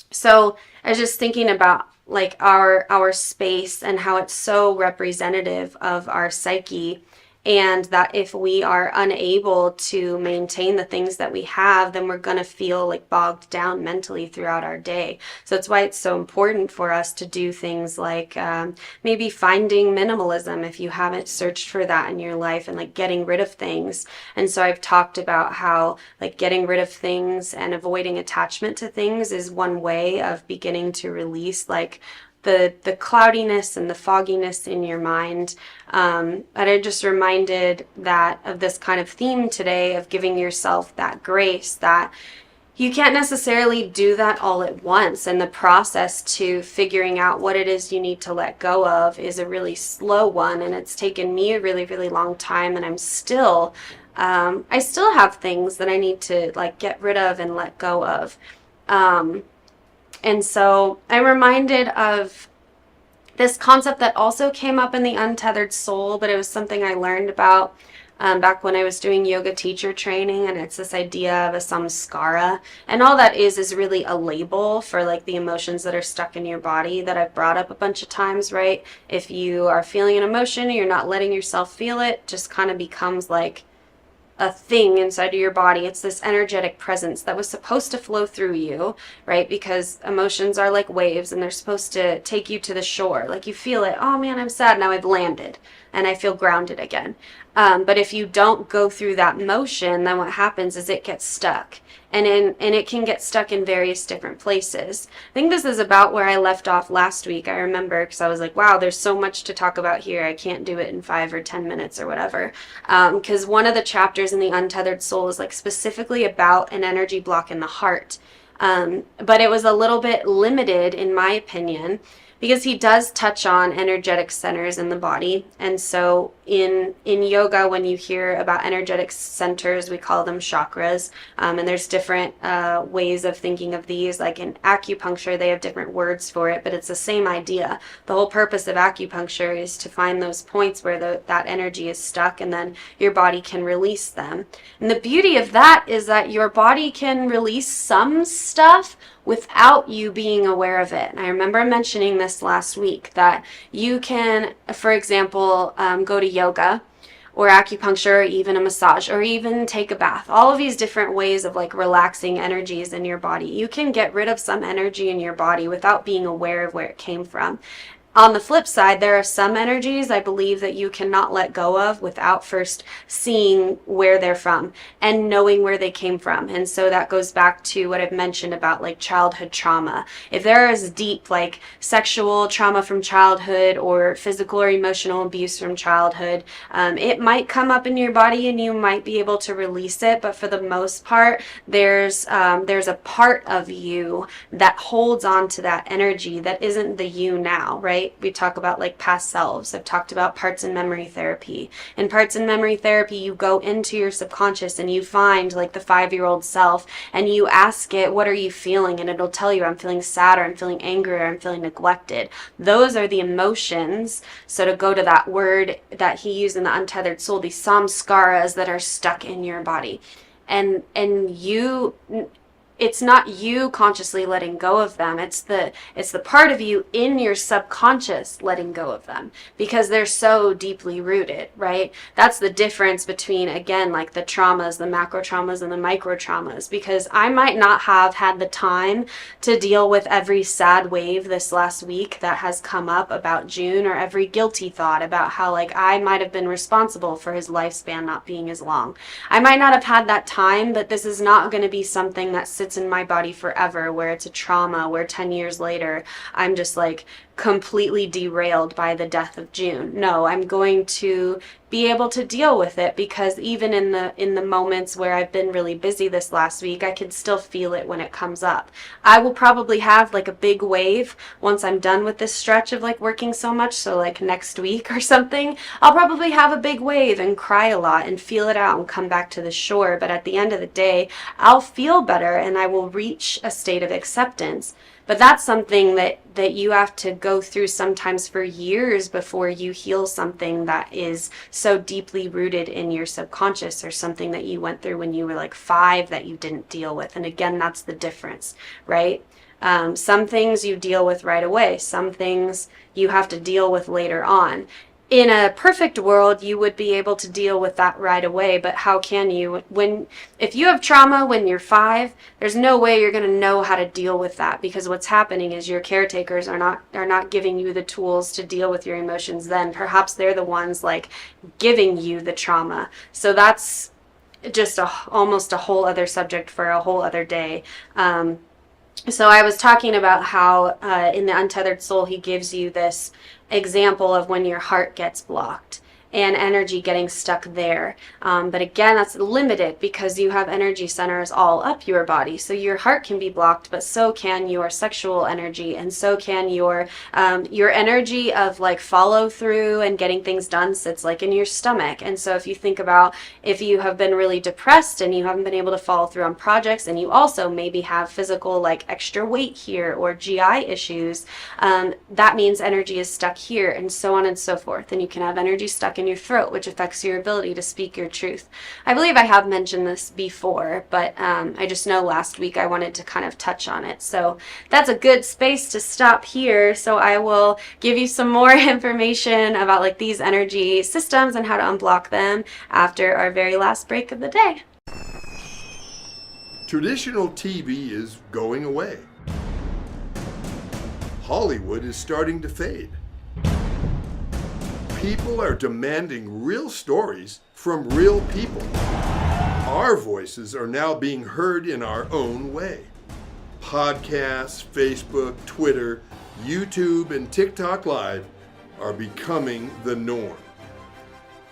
A: so I was just thinking about like our space and how it's so representative of our psyche. and that if we are unable to maintain the things that we have, then we're going to feel like bogged down mentally throughout our day. So that's why it's so important for us to do things like maybe finding minimalism if you haven't searched for that in your life, and like getting rid of things. And so I've talked about how like getting rid of things and avoiding attachment to things is one way of beginning to release like the cloudiness and the fogginess in your mind. And I'm just reminded that of this kind of theme today of giving yourself that grace, that you can't necessarily do that all at once. And the process to figuring out what it is you need to let go of is a really slow one. And it's taken me a really, really long time. And I'm still, I still have things that I need to like get rid of and let go of. And so I'm reminded of this concept that also came up in the Untethered Soul, but it was something I learned about back when I was doing yoga teacher training, and it's this idea of a samskara. And all that is really a label for like the emotions that are stuck in your body that I've brought up a bunch of times, right? If you are feeling an emotion and you're not letting yourself feel it, just kind of becomes like a thing inside of your body. It's this energetic presence that was supposed to flow through you, right? Because emotions are like waves and they're supposed to take you to the shore. Like you feel it, oh man, I'm sad, now I've landed and I feel grounded again. But if you don't go through that motion, then what happens is it gets stuck. And it can get stuck in various different places. I think this is about where I left off last week. I remember because I was like, wow, there's so much to talk about here. I can't do it in 5 or 10 minutes or whatever. Because one of the chapters in the Untethered Soul is like specifically about an energy block in the heart. But it was a little bit limited, in my opinion, because he does touch on energetic centers in the body. And so in yoga, when you hear about energetic centers, we call them chakras. And there's different ways of thinking of these. Like in acupuncture, they have different words for it, but it's the same idea. The whole purpose of acupuncture is to find those points where that energy is stuck, and then your body can release them. And the beauty of that is that your body can release some stuff without you being aware of it. And I remember mentioning this last week, that you can, for example, go to yoga or acupuncture or even a massage or even take a bath. All of these different ways of like relaxing energies in your body. You can get rid of some energy in your body without being aware of where it came from. On the flip side, there are some energies I believe that you cannot let go of without first seeing where they're from and knowing where they came from. And so that goes back to what I've mentioned about like childhood trauma. If there is deep like sexual trauma from childhood or physical or emotional abuse from childhood, it might come up in your body and you might be able to release it. But for the most part, there's a part of you that holds on to that energy that isn't the you now, right? We talk about like past selves. I've talked about parts and memory therapy. In parts and memory therapy, you go into your subconscious and you find like the 5-year-old self and you ask it, what are you feeling? And it'll tell you, I'm feeling sad, or I'm feeling angry, or I'm feeling neglected. Those are the emotions. So to go to that word that he used in the Untethered Soul, these samskaras that are stuck in your body. And you, it's not you consciously letting go of them. It's the part of you in your subconscious letting go of them because they're so deeply rooted, right? That's the difference between, again, like the traumas, the macro traumas and the micro traumas, because I might not have had the time to deal with every sad wave this last week that has come up about June, or every guilty thought about how like I might have been responsible for his lifespan not being as long. I might not have had that time, but this is not going to be something that sits in my body forever, where it's a trauma where 10 years later I'm just like completely derailed by the death of June. No, I'm going to be able to deal with it, because even in the moments where I've been really busy this last week, I can still feel it when it comes up. I will probably have like a big wave once I'm done with this stretch of like working so much, so like next week or something, I'll probably have a big wave and cry a lot and feel it out and come back to the shore. But at the end of the day, I'll feel better and I will reach a state of acceptance. But that's something that you have to go through sometimes for years before you heal something that is so deeply rooted in your subconscious, or something that you went through when you were like 5 that you didn't deal with. And again, that's the difference, right? Some things you deal with right away. Some things you have to deal with later on. in a perfect world, you would be able to deal with that right away, but how can you? If you have trauma when you're 5, there's no way you're going to know how to deal with that, because what's happening is your caretakers are not giving you the tools to deal with your emotions then. Perhaps they're the ones like giving you the trauma. So that's just almost a whole other subject for a whole other day. So I was talking about how in the Untethered Soul, he gives you this example of when your heart gets blocked and energy getting stuck there. But again, that's limited because you have energy centers all up your body. So your heart can be blocked, but so can your sexual energy, and so can your energy of like follow through and getting things done sits like in your stomach. And so if you think about if you have been really depressed and you haven't been able to follow through on projects, and you also maybe have physical like extra weight here or GI issues, that means energy is stuck here, and so on and so forth. And you can have energy stuck in your throat, which affects your ability to speak your truth. I believe I have mentioned this before, but I just know last week I wanted to kind of touch on it. So that's a good space to stop here. So I will give you some more information about like these energy systems and how to unblock them after our very last break of the day.
G: Traditional TV is going away. Hollywood is starting to fade. People are demanding real stories from real people. Our voices are now being heard in our own way. Podcasts, Facebook, Twitter, YouTube, and TikTok Live are becoming the norm.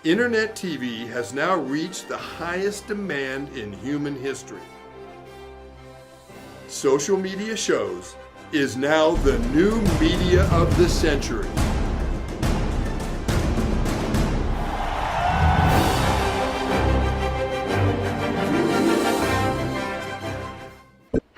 G: Internet TV has now reached the highest demand in human history. Social media shows is now the new media of the century.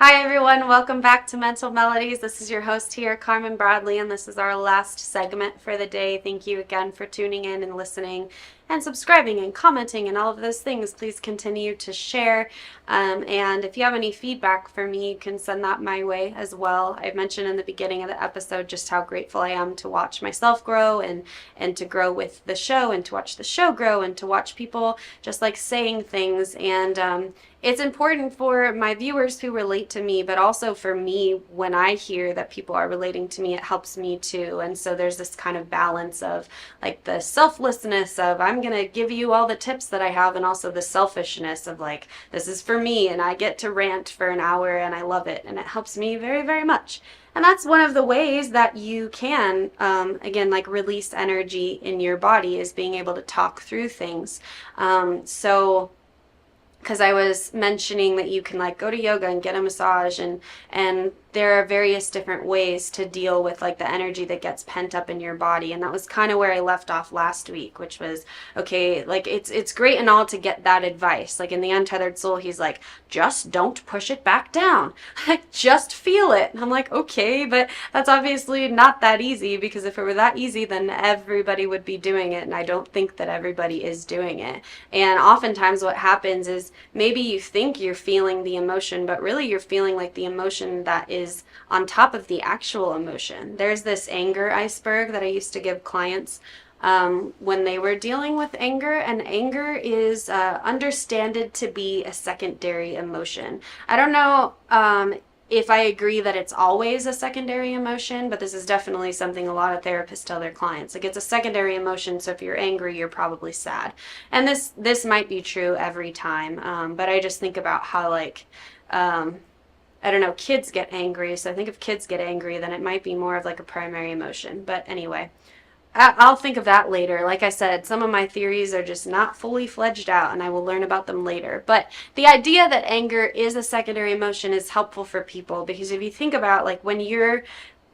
A: Hi everyone, welcome back to Mental Melodies. This is your host here, Carmynn Bradley, and this is our last segment for the day. Thank you again for tuning in and listening and subscribing and commenting and all of those things. Please continue to share. And if you have any feedback for me, you can send that my way as well. I mentioned in the beginning of the episode just how grateful I am to watch myself grow and to grow with the show and to watch the show grow and to watch people just like saying things. And it's important for my viewers who relate to me, but also for me, when I hear that people are relating to me, it helps me too. And so there's this kind of balance of like the selflessness of I'm going to give you all the tips that I have, and also the selfishness of like, this is for me and I get to rant for an hour and I love it and it helps me very, very much. And that's one of the ways that you can, again, like release energy in your body, is being able to talk through things. Because I was mentioning that you can like go to yoga and get a massage, and there are various different ways to deal with like the energy that gets pent up in your body. And that was kind of where I left off last week, which was, okay, like it's great and all to get that advice. Like in the Untethered Soul, he's like, just don't push it back down. Like, just feel it. And I'm like, okay, but that's obviously not that easy, because if it were that easy, then everybody would be doing it. And I don't think that everybody is doing it. And oftentimes what happens is maybe you think you're feeling the emotion, but really you're feeling like the emotion that is on top of the actual emotion. There's this anger iceberg that I used to give clients when they were dealing with anger, and anger is understood to be a secondary emotion. I don't know if I agree that it's always a secondary emotion, but this is definitely something a lot of therapists tell their clients. Like, it's a secondary emotion, so if you're angry, you're probably sad. And this might be true every time, but I just think about how, like, I don't know, kids get angry, so I think if kids get angry, then it might be more of like a primary emotion. But anyway, I'll think of that later. Like I said, some of my theories are just not fully fledged out, and I will learn about them later. But the idea that anger is a secondary emotion is helpful for people, because if you think about like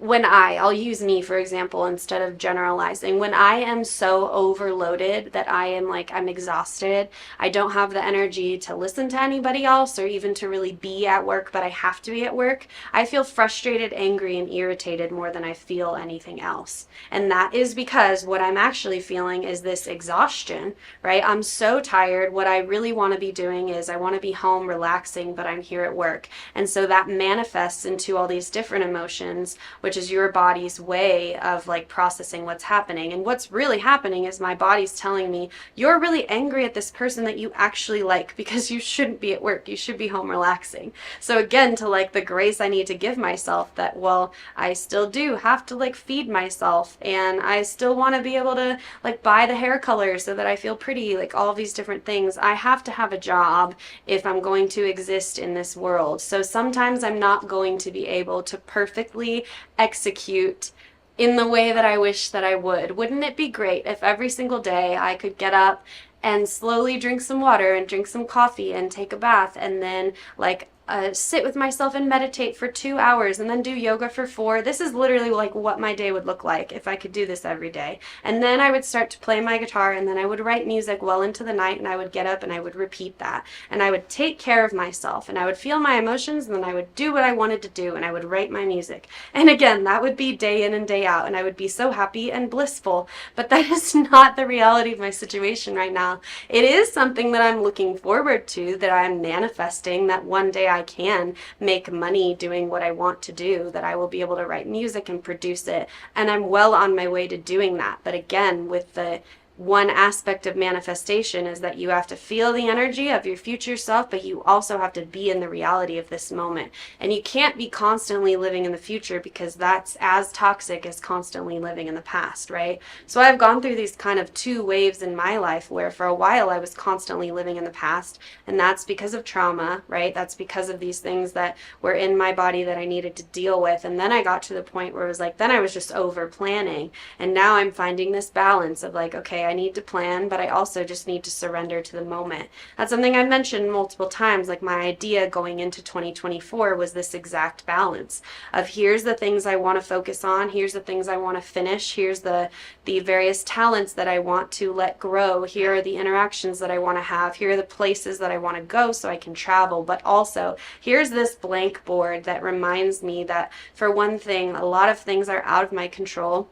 A: I'll use me for example instead of generalizing. When I am so overloaded that I'm exhausted, I don't have the energy to listen to anybody else or even to really be at work, but I have to be at work, I feel frustrated, angry, and irritated more than I feel anything else. And that is because what I'm actually feeling is this exhaustion, right? I'm so tired. What I really want to be doing is I want to be home relaxing, but I'm here at work. And so that manifests into all these different emotions, which is your body's way of like processing what's happening. And what's really happening is my body's telling me, you're really angry at this person that you actually like, because you shouldn't be at work. You should be home relaxing. So again, to like the grace I need to give myself that, well, I still do have to like feed myself, and I still want to be able to like buy the hair color so that I feel pretty, like all these different things. I have to have a job if I'm going to exist in this world. So sometimes I'm not going to be able to perfectly execute in the way that I wish that I would. Wouldn't it be great if every single day I could get up and slowly drink some water and drink some coffee and take a bath, and then like sit with myself and meditate for 2 hours, and then do yoga for 4. This is literally like what my day would look like if I could do this every day. And then I would start to play my guitar, and then I would write music well into the night, and I would get up and I would repeat that. And I would take care of myself, and I would feel my emotions, and then I would do what I wanted to do, and I would write my music. And again, that would be day in and day out, and I would be so happy and blissful. But that is not the reality of my situation right now. It is something that I'm looking forward to, that I'm manifesting, that one day I can make money doing what I want to do, that I will be able to write music and produce it. And I'm well on my way to doing that. But again, with the one aspect of manifestation is that you have to feel the energy of your future self, but you also have to be in the reality of this moment. And you can't be constantly living in the future, because that's as toxic as constantly living in the past, right? So I've gone through these kind of 2 waves in my life, where for a while I was constantly living in the past, and that's because of trauma, right? That's because of these things that were in my body that I needed to deal with. And then I got to the point where it was like, then I was just over planning. And now I'm finding this balance of like, okay, I need to plan, but I also just need to surrender to the moment. That's something I mentioned multiple times. Like, my idea going into 2024 was this exact balance of, here's the things I want to focus on, here's the things I want to finish, here's the various talents that I want to let grow, here are the interactions that I want to have, here are the places that I want to go so I can travel, but also here's this blank board that reminds me that, for one thing, a lot of things are out of my control.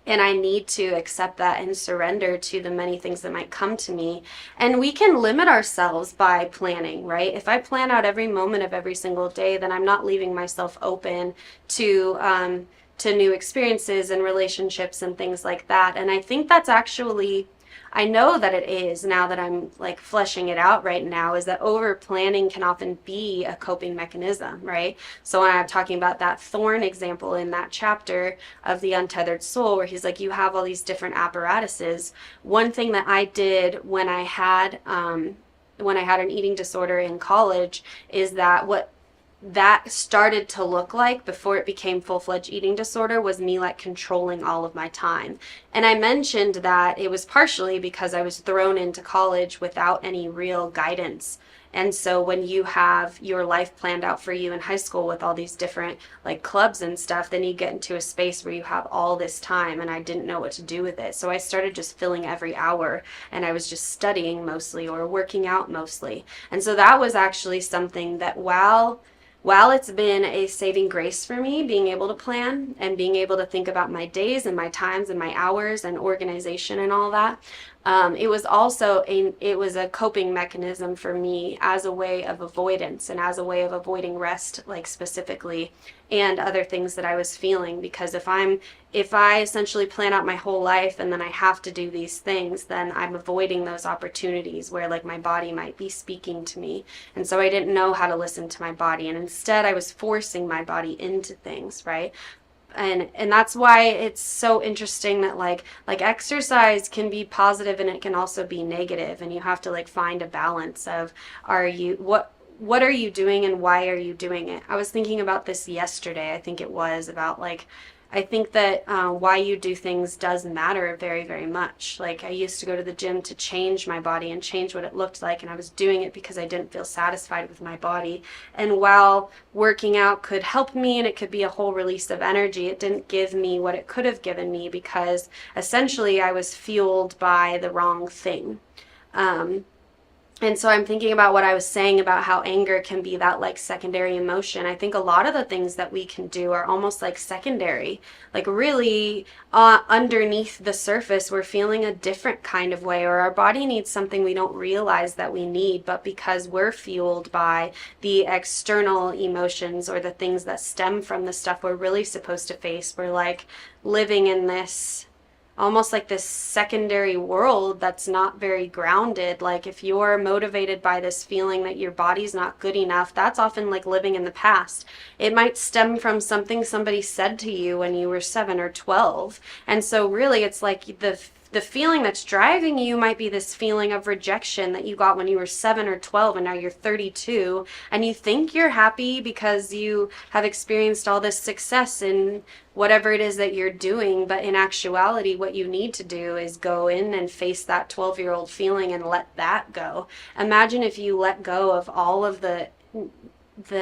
A: And I need to accept that and surrender to the many things that might come to me. And we can limit ourselves by planning, right? If I plan out every moment of every single day, then I'm not leaving myself open to new experiences and relationships and things like that. And I think that's actually, I know that it is, now that I'm like fleshing it out right now, is that over planning can often be a coping mechanism, right? So when I'm talking about that thorn example in that chapter of The Untethered Soul, where he's like, you have all these different apparatuses. One thing that I did when I had an eating disorder in college is that what that started to look like before it became full-fledged eating disorder was me like controlling all of my time. And I mentioned that it was partially because I was thrown into college without any real guidance. And so when you have your life planned out for you in high school with all these different like clubs and stuff, then you get into a space where you have all this time, and I didn't know what to do with it. So I started just filling every hour, and I was just studying mostly or working out mostly. And so that was actually something that while it's been a saving grace for me, being able to plan and being able to think about my days and my times and my hours and organization and all that, it was also a coping mechanism for me as a way of avoidance and as a way of avoiding rest, like specifically, and other things that I was feeling. Because if I essentially plan out my whole life and then I have to do these things, then I'm avoiding those opportunities where like my body might be speaking to me. And so I didn't know how to listen to my body, and instead I was forcing my body into things, right? And that's why it's so interesting that like exercise can be positive and it can also be negative, and you have to like find a balance of, what are you doing and why are you doing it? I was thinking about this yesterday. I think it was about like, I think that why you do things does matter very, very much. Like, I used to go to the gym to change my body and change what it looked like, and I was doing it because I didn't feel satisfied with my body. And while working out could help me and it could be a whole release of energy, it didn't give me what it could have given me, because essentially I was fueled by the wrong thing. And so I'm thinking about what I was saying about how anger can be that like secondary emotion. I think a lot of the things that we can do are almost like secondary. Like really underneath the surface, we're feeling a different kind of way, or our body needs something we don't realize that we need, but because we're fueled by the external emotions or the things that stem from the stuff we're really supposed to face, we're like living in this almost like this secondary world that's not very grounded. Like if you're motivated by this feeling that your body's not good enough, that's often like living in the past. It might stem from something somebody said to you when you were 7 or 12. And so really it's like the feeling that's driving you might be this feeling of rejection that you got when you were 7 or 12 and now you're 32, and you think you're happy because you have experienced all this success in whatever it is that you're doing, but in actuality what you need to do is go in and face that 12-year-old feeling and let that go. Imagine if you let go of all of the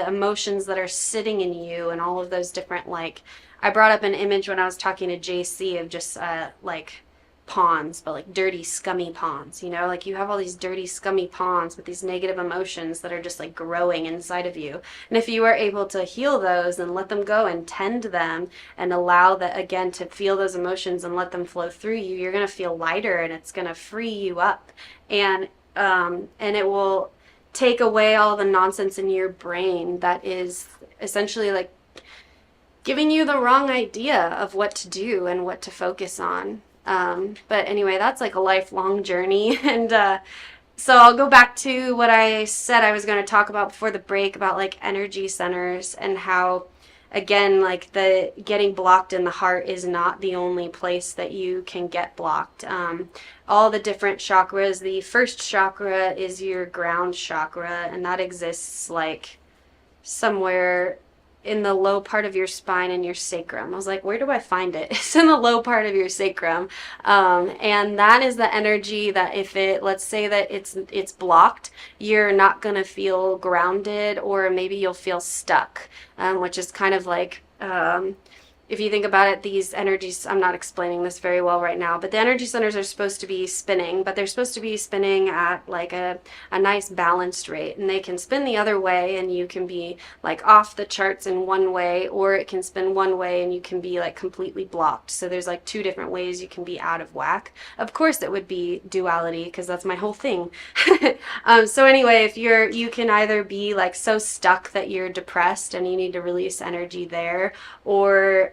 A: emotions that are sitting in you and all of those different, like I brought up an image when I was talking to JC of just like ponds, but like dirty, scummy ponds, you know, like you have all these dirty, scummy ponds with these negative emotions that are just like growing inside of you. And if you are able to heal those and let them go and tend them and allow that again to feel those emotions and let them flow through you, you're going to feel lighter and it's going to free you up. And it will take away all the nonsense in your brain that is essentially like giving you the wrong idea of what to do and what to focus on. But anyway, that's like a lifelong journey. And so I'll go back to what I said I was going to talk about before the break about like energy centers and how, again, like the getting blocked in the heart is not the only place that you can get blocked. All the different chakras, the first chakra is your ground chakra, and that exists like somewhere in the low part of your spine and your sacrum. I was like, where do I find it? It's in the low part of your sacrum. And that is the energy that if it, let's say that it's blocked, you're not going to feel grounded, or maybe you'll feel stuck, which is kind of like, if you think about it, these energies, I'm not explaining this very well right now, but the energy centers are supposed to be spinning, but they're supposed to be spinning at like a nice balanced rate, and they can spin the other way and you can be like off the charts in one way, or it can spin one way and you can be like completely blocked. So there's like two different ways you can be out of whack. Of course it would be duality, because that's my whole thing. So anyway, if you can either be like so stuck that you're depressed and you need to release energy there, or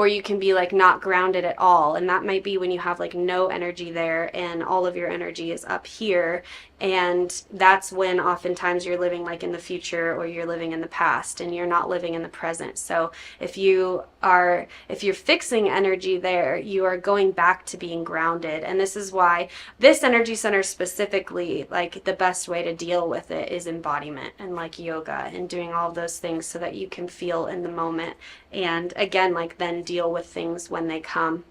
A: you can be like not grounded at all, and that might be when you have like no energy there and all of your energy is up here, and that's when oftentimes you're living like in the future or you're living in the past and you're not living in the present. So if you're fixing energy there, you are going back to being grounded. And this is why this energy center specifically, like the best way to deal with it is embodiment and like yoga and doing all of those things so that you can feel in the moment, and again like then deal with things when they come.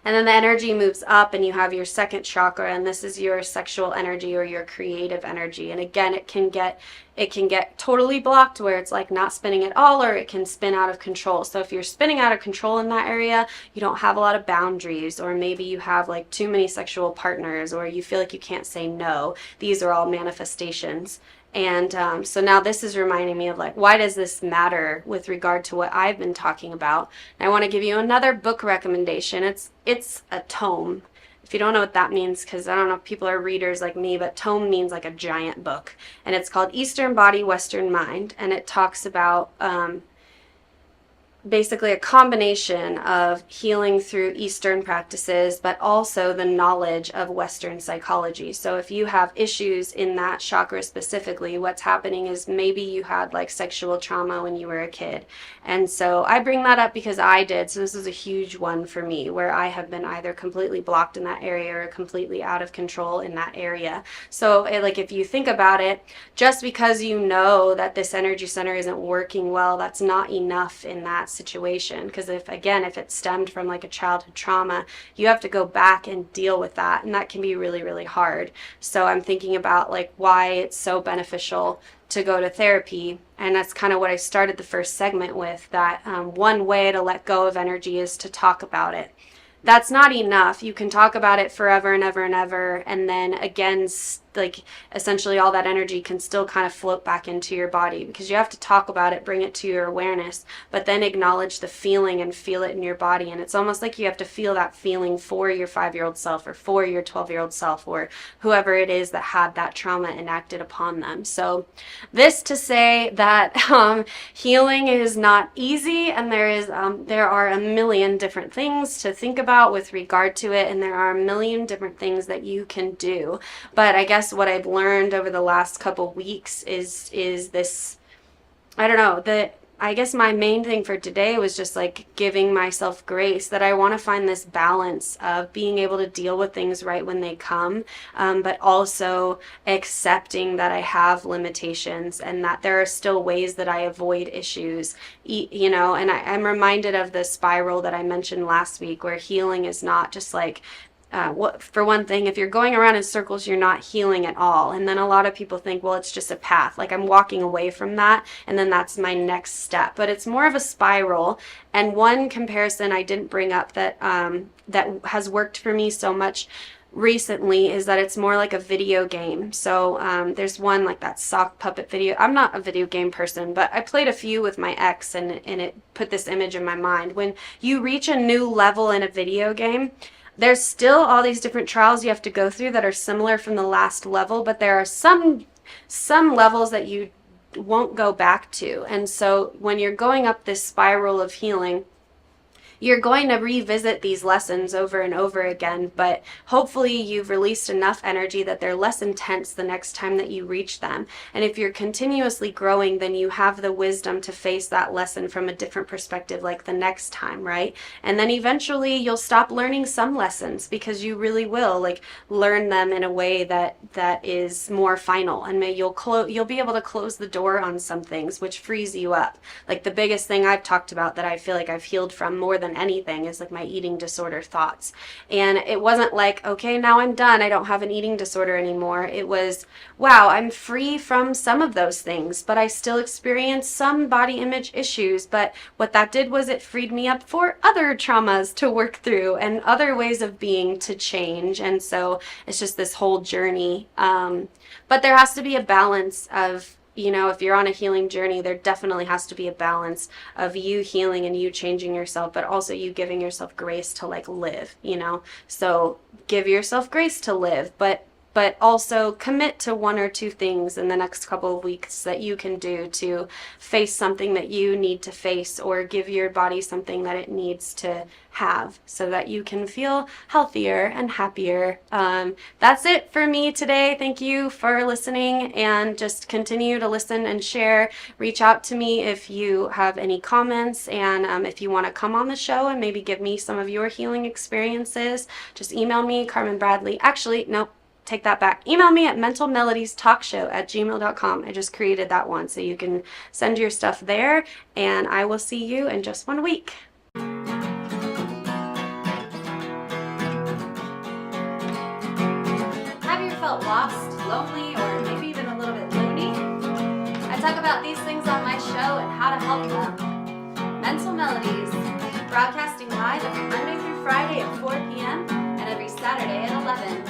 A: And then the energy moves up and you have your second chakra, and this is your sexual energy or your creative energy. And again, it can get totally blocked where it's like not spinning at all, or it can spin out of control. So if you're spinning out of control in that area, you don't have a lot of boundaries, or maybe you have like too many sexual partners, or you feel like you can't say no. These are all manifestations. And so now this is reminding me of like, why does this matter with regard to what I've been talking about? And I want to give you another book recommendation. It's a tome. If you don't know what that means, because I don't know if people are readers like me, but tome means like a giant book. And it's called Eastern Body, Western Mind. And it talks about basically a combination of healing through Eastern practices, but also the knowledge of Western psychology. So if you have issues in that chakra specifically, what's happening is maybe you had like sexual trauma when you were a kid. And so I bring that up because I did. So this is a huge one for me, where I have been either completely blocked in that area or completely out of control in that area. So like if you think about it, just because you know that this energy center isn't working well, that's not enough in that situation. Because if it stemmed from like a childhood trauma, you have to go back and deal with that, and that can be really, really hard. So I'm thinking about like why it's so beneficial to go to therapy, and that's kind of what I started the first segment with, that one way to let go of energy is to talk about it. that's not enough. You can talk about it forever and ever and ever, and then again, like essentially all that energy can still kind of float back into your body, because you have to talk about it, bring it to your awareness, but then acknowledge the feeling and feel it in your body. And it's almost like you have to feel that feeling for your 5-year-old self, or for your 12-year-old self, or whoever it is that had that trauma enacted upon them. So this to say that healing is not easy, and there are a million different things to think about with regard to it, and there are a million different things that you can do. But I guess what I've learned over the last couple weeks is this, I don't know, I guess my main thing for today was just like giving myself grace, that I want to find this balance of being able to deal with things right when they come, but also accepting that I have limitations, and that there are still ways that I avoid issues, you know. And I'm reminded of the spiral that I mentioned last week, where healing is not just like, for one thing, if you're going around in circles, you're not healing at all. And then a lot of people think, well, it's just a path, like I'm walking away from that, and then that's my next step. But it's more of a spiral. And one comparison I didn't bring up that that has worked for me so much recently is that it's more like a video game. So there's one like that sock puppet video. I'm not a video game person, but I played a few with my ex, and it put this image in my mind. When you reach a new level in a video game, there's still all these different trials you have to go through that are similar from the last level, but there are some levels that you won't go back to. And so when you're going up this spiral of healing, you're going to revisit these lessons over and over again, but hopefully you've released enough energy that they're less intense the next time that you reach them. And if you're continuously growing, then you have the wisdom to face that lesson from a different perspective, like the next time, right? And then eventually you'll stop learning some lessons, because you really will like learn them in a way that is more final, and you'll be able to close the door on some things, which frees you up. Like the biggest thing I've talked about that I feel like I've healed from more than anything is like my eating disorder thoughts. And it wasn't like, okay, now I'm done, I don't have an eating disorder anymore. It was, wow, I'm free from some of those things, but I still experience some body image issues. But what that did was it freed me up for other traumas to work through, and other ways of being to change. And so it's just this whole journey. But there has to be a balance of, you know, if you're on a healing journey, there definitely has to be a balance of you healing and you changing yourself, but also you giving yourself grace to like live, you know. So give yourself grace to live, but also commit to 1 or 2 things in the next couple of weeks that you can do to face something that you need to face, or give your body something that it needs to have, so that you can feel healthier and happier. That's it for me today. Thank you for listening, and just continue to listen and share. Reach out to me if you have any comments, and if you want to come on the show and maybe give me some of your healing experiences, just email me, Carmynn Bradley. Actually, nope. Take that back. Email me at mentalmelodiestalkshow@gmail.com. I just created that one, so you can send your stuff there, and I will see you in just 1 week. Have you felt lost, lonely, or maybe even a little bit loony? I talk about these things on my show and how to help them. Mental Melodies, broadcasting live every Monday through Friday at 4 p.m. and every Saturday at 11.